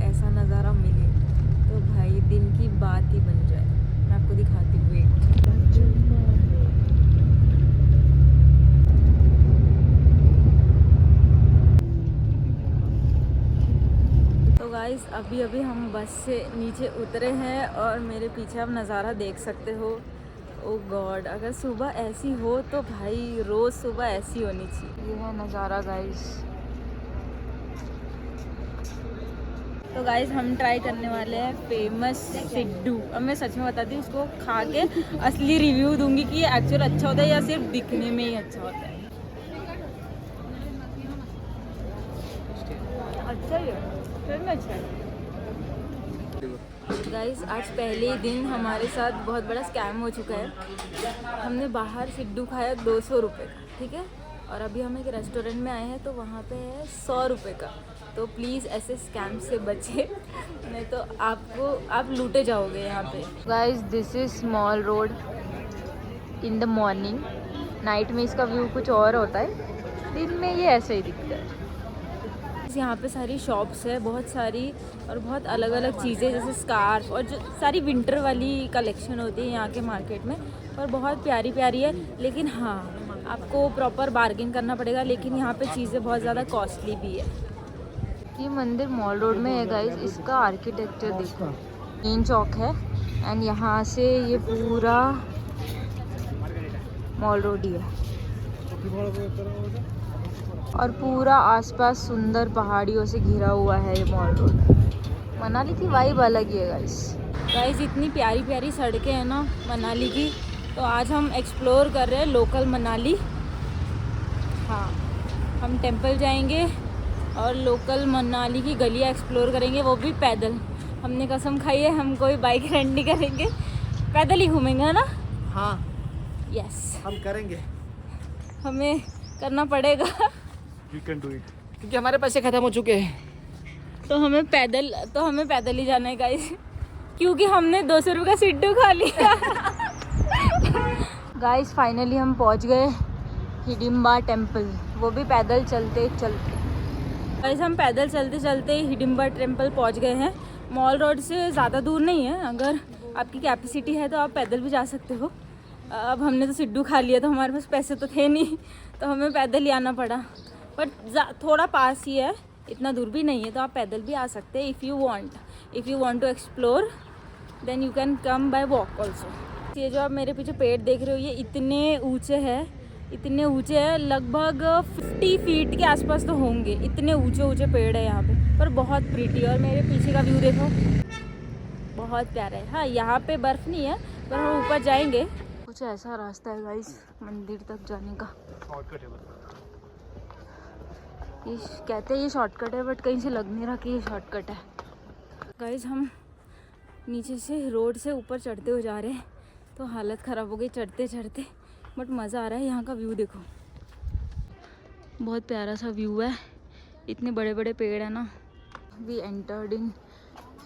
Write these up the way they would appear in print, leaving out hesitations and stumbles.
ऐसा नज़ारा मिले तो भाई दिन की बात ही बन जाए। मैं आपको दिखाती हूँ, वेट। तो गाइस अभी अभी हम बस से नीचे उतरे हैं और मेरे पीछे आप नज़ारा देख सकते हो। ओ गॉड, अगर सुबह ऐसी हो तो भाई रोज़ सुबह ऐसी होनी चाहिए। ये है नज़ारा गाइस। तो गाइस हम ट्राई करने वाले हैं फेमस सिड्डू। अब मैं सच में बताती हूँ, उसको खा के असली रिव्यू दूंगी कि ये एक्चुअल अच्छा होता है या सिर्फ दिखने में ही अच्छा होता है। अच्छा ही है, फिर में अच्छा है। गाइस आज पहले ही दिन हमारे साथ बहुत बड़ा स्कैम हो चुका है। हमने बाहर सिड्डू खाया 200 रुपये का, ठीक है। और अभी हम एक रेस्टोरेंट में आए हैं तो वहाँ पे है 100 रुपये का। तो प्लीज़ ऐसे स्कैम से बचे, नहीं तो आप लूटे जाओगे यहाँ पे। Guys this is mall road in the morning. Night में इसका व्यू कुछ और होता है, दिन में ये ऐसे ही दिखता है। यहाँ पे सारी शॉप्स है बहुत सारी, और बहुत अलग अलग चीज़ें जैसे स्कार्फ और जो सारी विंटर वाली कलेक्शन होती है यहाँ के मार्केट में, और बहुत प्यारी प्यारी है। लेकिन हाँ, आपको प्रॉपर बार्गेन करना पड़ेगा, लेकिन यहाँ पे चीज़ें बहुत ज़्यादा कॉस्टली भी है। ये मंदिर मॉल रोड में है गाइस। इसका आर्किटेक्चर देखो, मेन चौक है एंड यहाँ से ये पूरा मॉल रोड ही है, और पूरा आसपास सुंदर पहाड़ियों से घिरा हुआ है ये मॉल रोड। मनाली की वाइब अलग ही है गाइस। इतनी प्यारी प्यारी सड़कें हैं ना मनाली की। तो आज हम एक्सप्लोर कर रहे हैं लोकल मनाली। हाँ, हम टेंपल जाएंगे और लोकल मनाली की गलियाँ एक्सप्लोर करेंगे, वो भी पैदल। हमने कसम खाई है हम कोई बाइक रेंट नहीं करेंगे, पैदल ही घूमेंगे, है ना? हाँ यस, हम करेंगे, हमें करना पड़ेगा। We can do it. क्योंकि हमारे पैसे खत्म हो चुके हैं। तो हमें पैदल ही जाना है गाइस, क्योंकि हमने 200 रुपये का सिड्डू खा लिया। गाइस फाइनली हम पहुंच गए हिडिंबा टेम्पल, वो भी पैदल चलते चलते। गाइस हम पैदल चलते चलते हिडिंबा टेम्पल पहुंच गए हैं। मॉल रोड से ज़्यादा दूर नहीं है, अगर आपकी कैपेसिटी है तो आप पैदल भी जा सकते हो। अब हमने तो सिड्डू खा लिया तो हमारे पास पैसे तो थे नहीं, तो हमें पैदल ही आना पड़ा। बट थोड़ा पास ही है, इतना दूर भी नहीं है, तो आप पैदल भी आ सकते हैं। If you want to explore then you can come by walk also. ये जो आप मेरे पीछे पेड़ देख रहे हो, ये इतने ऊंचे हैं, लगभग 50 फीट के आसपास तो होंगे। इतने ऊंचे पेड़ है यहाँ पे, पर बहुत प्रीटी। और मेरे पीछे का व्यू देखो, बहुत प्यारा है। हाँ, यहाँ पे बर्फ़ नहीं है, पर हम ऊपर जाएंगे। कुछ ऐसा रास्ता है गाइस मंदिर तक जाने का। शॉर्टकट है बस। ये कहते हैं ये शॉर्टकट है, बट कहीं से लग नहीं रहा कि ये शॉर्टकट है। गाइस हम नीचे से रोड से ऊपर चढ़ते हुए जा रहे हैं, तो हालत ख़राब हो गई चढ़ते चढ़ते, बट मज़ा आ रहा है। यहाँ का व्यू देखो, बहुत प्यारा सा व्यू है, इतने बड़े बड़े पेड़ है ना। We entered in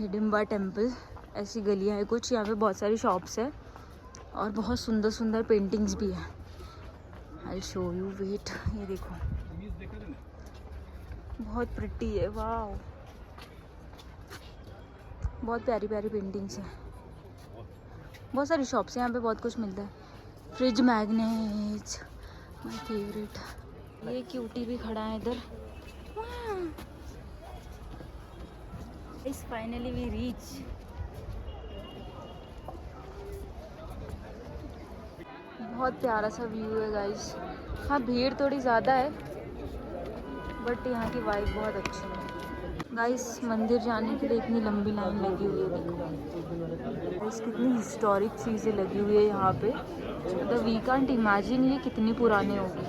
Hidimba temple. ऐसी गलियाँ है कुछ, यहाँ पे बहुत सारी शॉप्स है और बहुत सुंदर सुंदर पेंटिंग्स भी है। I show you, wait. ये देखो, बहुत प्रिटी है, वाह, बहुत प्यारी प्यारी पेंटिंग्स हैं। बहुत सारी शॉप्स हैं यहाँ पे, बहुत कुछ मिलता है। Fridge magnets, my favourite. ये क्यूटी भी खड़ा है इधर। इस फाइनली वी रीच। बहुत प्यारा सा व्यू है गाइस। हाँ, भीड़ थोड़ी ज़्यादा है, बट यहाँ की वाइब बहुत अच्छी है। गाइस मंदिर जाने के लिए इतनी लंबी लाइन लगी हुई है, देखो गाइस कितनी हिस्टोरिक चीज़ें लगी हुई है यहाँ पे। मतलब वी कांट इमेजिन ये कितनी पुरानी होगी।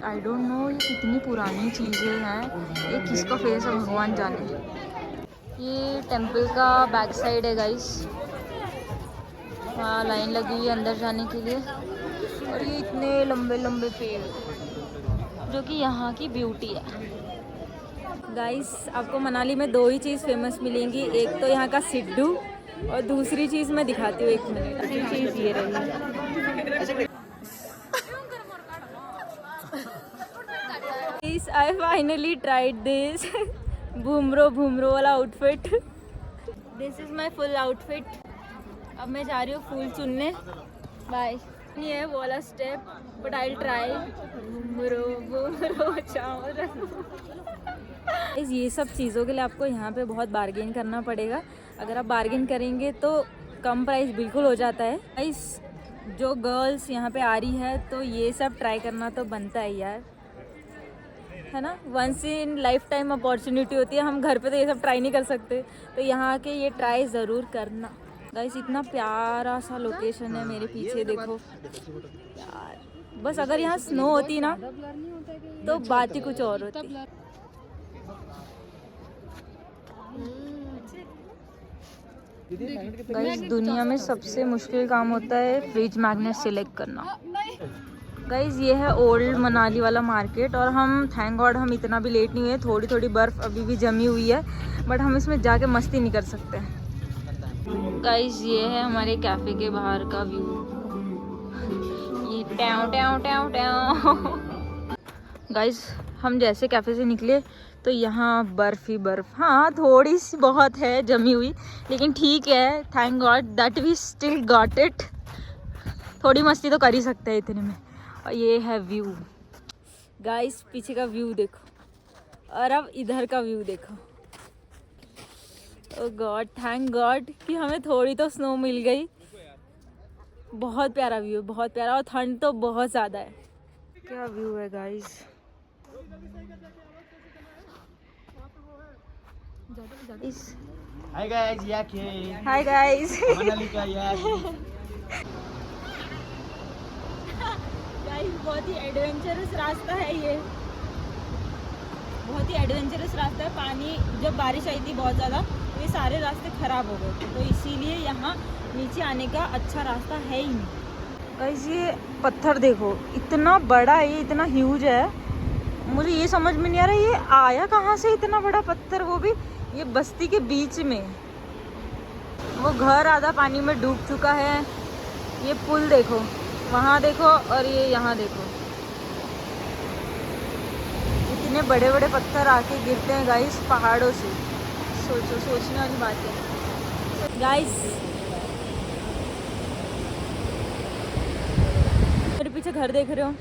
आई डोंट नो ये कितनी पुरानी चीज़ें हैं, ये किसका फेस है भगवान जाने। ये टेम्पल का बैक साइड है गाइस। वहाँ लाइन लगी हुई है अंदर जाने के लिए, और ये इतने लंबे लंबे पेड़ जो कि यहाँ की ब्यूटी है। गाइस आपको मनाली में 2 ही चीज़ फेमस मिलेंगी, एक तो यहाँ का सिड्डू, और दूसरी चीज़ मैं दिखाती हूँ, 1 मिनट। दूसरी चीज़ ये रही। I finally tried this। Bhumro वाला outfit. This is my full outfit. अब मैं जा रही हूँ फूल चुनने। बाय। ये है वो वाला step, but I will try. भूमरो चावल। ये सब चीज़ों के लिए आपको यहाँ पे बहुत बार्गेन करना पड़ेगा। अगर आप बार्गेन करेंगे तो कम प्राइस बिल्कुल हो जाता है। इस जो गर्ल्स यहाँ पे आ रही है तो ये सब ट्राई करना तो बनता है यार, है ना। Once in lifetime opportunity होती है, हम घर पे तो ये सब ट्राई नहीं कर सकते, तो यहाँ आके ये ट्राई ज़रूर करना। गाइस इतना प्यारा सा लोकेशन है मेरे पीछे, देखो यार। बस अगर यहाँ स्नो होती ना तो बात ही कुछ और होती। गाइस दुनिया में सबसे मुश्किल काम होता है फ्रिज मैग्नेट सिलेक्ट करना। गाइस ये है ओल्ड मनाली वाला मार्केट, और हम थैंक गॉड हम इतना भी लेट नहीं हुए। थोड़ी थोड़ी बर्फ़ अभी भी जमी हुई है, बट हम इसमें जाके मस्ती नहीं कर सकते। गाइस ये है हमारे कैफ़े के बाहर का व्यू। ये ट्याव ट्याव ट्याव ट्याव। गाइस हम जैसे कैफ़े से निकले तो यहाँ बर्फ़ ही बर्फ़। हाँ थोड़ी सी बहुत है जमी हुई, लेकिन ठीक है, thank God that we still got it. थोड़ी मस्ती तो कर ही सकते हैं इतने में। और ये है व्यू गाइस, पीछे का व्यू देखो, और अब इधर का व्यू देखो। ओह गॉड, थैंक गॉड कि हमें थोड़ी तो स्नो मिल गई। बहुत प्यारा व्यू, बहुत प्यारा, और ठंड तो बहुत ज़्यादा है। क्या व्यू है guys. Hi guys, hi guys. Manali का गाइस बहुत ही एडवेंचरस रास्ता है ये, बहुत ही एडवेंचरस रास्ता है। पानी जब बारिश आई थी बहुत ज़्यादा तो ये सारे रास्ते ख़राब हो गए थे, तो इसीलिए यहाँ नीचे आने का अच्छा रास्ता है ही नहीं। गाइस ये पत्थर देखो, इतना बड़ा है ये, इतना ह्यूज है। मुझे ये समझ में नहीं आ रहा ये आया कहाँ से इतना बड़ा पत्थर, वो भी ये बस्ती के बीच में। वो घर आधा पानी में डूब चुका है। ये पुल देखो, वहाँ देखो, और ये यहाँ देखो। इतने बड़े बड़े पत्थर आके गिरते हैं गाइस पहाड़ों से। सोचो, सोचने वाली बात है गाइस। मेरे पीछे घर देख रहे हो,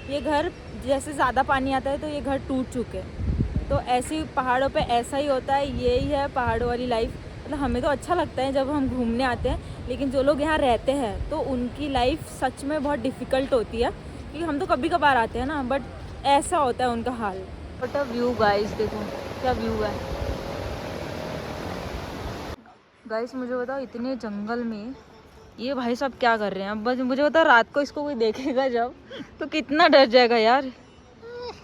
ये घर जैसे ज़्यादा पानी आता है तो ये घर टूट चुके हैं। तो ऐसी पहाड़ों पे ऐसा ही होता है, यही है पहाड़ों वाली लाइफ। मतलब हमें तो अच्छा लगता है जब हम घूमने आते हैं, लेकिन जो लोग यहाँ रहते हैं तो उनकी लाइफ सच में बहुत डिफ़िकल्ट होती है, क्योंकि हम तो कभी कभार आते हैं ना, बट ऐसा होता है उनका हाल। बट अ व्यू गाइस, देखो क्या व्यू है गाइस। मुझे बताओ इतने जंगल में ये भाई साहब क्या कर रहे हैं। अब बस मुझे बताओ रात को इसको कोई देखेगा जब, तो कितना डर जाएगा यार।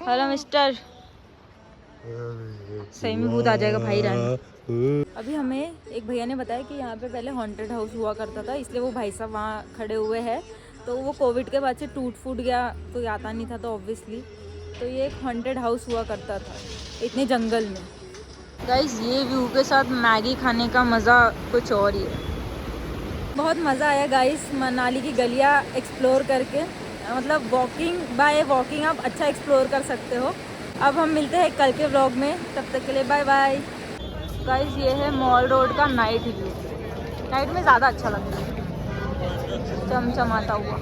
हेलो मिस्टर, सही में भूत आ जाएगा भाई रानी। अभी हमें एक भैया ने बताया कि यहाँ पे पहले हॉन्टेड हाउस हुआ करता था, इसलिए वो भाई साहब वहाँ खड़े हुए हैं। तो वो कोविड के बाद से टूट फूट गया, तो आता नहीं था, तो ऑब्वियसली तो ये एक हॉन्टेड हाउस हुआ करता था इतने जंगल में। गाइस ये व्यू के साथ मैगी खाने का मज़ा कुछ और ही है। बहुत मज़ा आया गाइस मनाली की गलियाँ एक्सप्लोर करके। मतलब बाय वॉकिंग आप अच्छा एक्सप्लोर कर सकते हो। अब हम मिलते हैं कल के व्लॉग में, तब तक के लिए बाय बाय। गाइस ये है मॉल रोड का नाइट व्यू। नाइट में ज़्यादा अच्छा लगता है, चमचमाता हुआ।